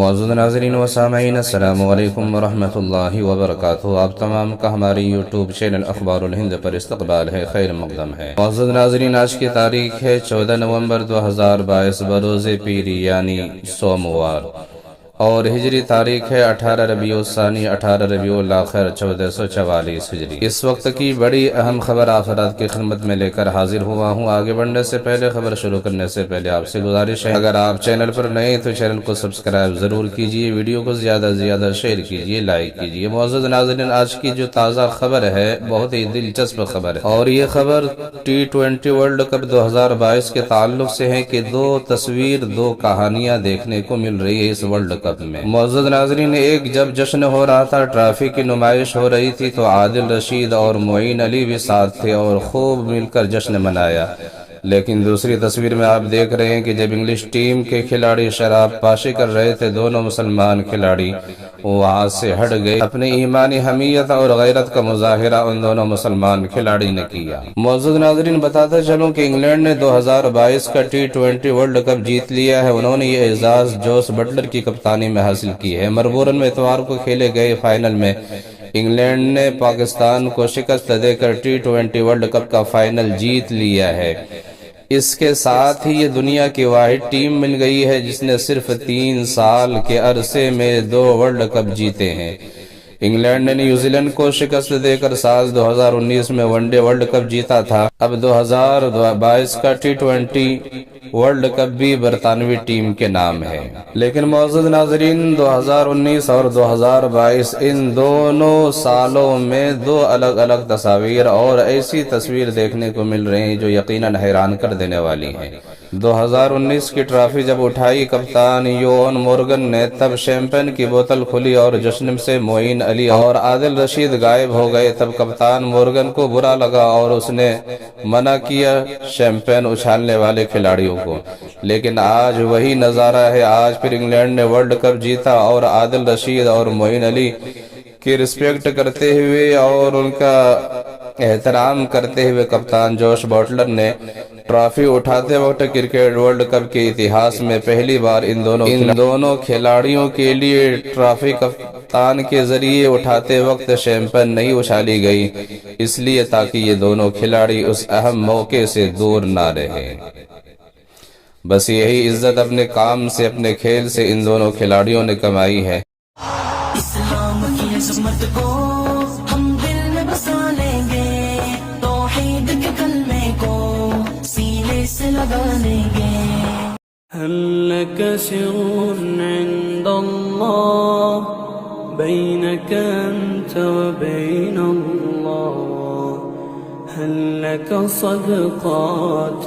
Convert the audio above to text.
معزز ناظرین و سامعین، السلام علیکم ورحمۃ اللہ وبرکاتہ۔ آپ تمام کا ہماری یوٹیوب چینل اخبار الہند پر استقبال ہے، خیر مقدم ہے۔ معزز ناظرین، آج کی تاریخ ہے 14 نومبر 2022 بروز پیری یعنی سوموار، اور ہجری تاریخ ہے 18 ربیع الثانی 18 ربیع الاخر 1444 ہجری۔ اس وقت کی بڑی اہم خبر آخرات کی خدمت میں لے کر حاضر ہوا ہوں۔ آگے بڑھنے سے پہلے، خبر شروع کرنے سے پہلے آپ سے گزارش ہے، اگر آپ چینل پر نئے تو چینل کو سبسکرائب ضرور کیجئے، ویڈیو کو زیادہ سے زیادہ شیئر کیجئے، لائک کیجئے۔ معزز ناظرین، آج کی جو تازہ خبر ہے بہت ہی دلچسپ خبر ہے، اور یہ خبر T20 ورلڈ کپ 2022 کے تعلق سے ہے کہ دو تصویر، دو کہانیاں دیکھنے کو مل رہی ہے اس ورلڈ کپ میں۔ معزز ناظرین، ایک جب جشن ہو رہا تھا، ٹرافی کی نمائش ہو رہی تھی، تو عادل رشید اور معین علی بھی ساتھ تھے اور خوب مل کر جشن منایا۔ لیکن دوسری تصویر میں آپ دیکھ رہے ہیں کہ جب انگلش ٹیم کے کھلاڑی شراب پاشی کر رہے تھے، دونوں مسلمان کھلاڑی وہاں سے ہٹ گئے۔ اپنی ایمانی حمیت اور غیرت کا مظاہرہ ان دونوں مسلمان کھلاڑی نے کیا۔ معزز ناظرین، بتاتا چلوں کہ انگلینڈ نے 2022 کا T20 ورلڈ کپ جیت لیا ہے۔ انہوں نے یہ اعزاز جوس بٹلر کی کپتانی میں حاصل کی ہے۔ مربورن میں اتوار کو کھیلے گئے فائنل میں انگلینڈ نے پاکستان کو شکست دے کر T20 ورلڈ کپ کا فائنل جیت لیا ہے۔ اس کے ساتھ ہی یہ دنیا کی واحد ٹیم بن گئی ہے جس نے صرف 3 سال کے عرصے میں 2 ورلڈ کپ جیتے ہیں۔ انگلینڈ نے نیوزی لینڈ کو شکست دے کر سال 2019 میں ون ڈے ورلڈ کپ جیتا تھا۔ اب 2022 کا T20 ورلڈ کپ بھی برطانوی ٹیم کے نام ہے۔ لیکن معزز ناظرین، 2019 اور 2022 ان دونوں سالوں میں 2 الگ الگ تصاویر اور ایسی تصویر دیکھنے کو مل رہے ہیں جو یقیناً حیران کر دینے والی ہیں۔ 2019 کی ٹرافی جب اٹھائی کپتان یوان مورگن نے، تب شیمپین کی بوتل کھلی اور جشن سے معین علی اور عادل رشید غائب ہو گئے۔ تب کپتان مورگن کو برا لگا اور اس نے منع کیا شیمپین اچھالنے والے کھلاڑیوں کو۔ لیکن آج وہی نظارہ ہے۔ آج پھر انگلینڈ نے ورلڈ کپ جیتا اور عادل رشید اور معین علی کی رسپیکٹ کرتے ہوئے اور ان کا احترام کرتے ہوئے کپتان جوش بٹلر نے ٹرافی اٹھاتے وقت کرکٹ ورلڈ کپ کے اتہاس میں پہلی بار ان دونوں کھلاڑیوں کے لیے ٹرافی کپتان کے ذریعے اٹھاتے وقت شیمپین نہیں اچھالی گئی، اس لیے تاکہ یہ دونوں کھلاڑی اس اہم موقع سے دور نہ رہے۔ بس یہی عزت اپنے کام سے، اپنے کھیل سے ان دونوں کھلاڑیوں نے کمائی ہے۔ اسلام کی عظمت کو ہم دل میں بسا لیں گے، توحید کے کلمے کو سینے سے لگا لیں گے۔ هل لك سر عند الله بينك أنت وبين الله، هل لك صدقات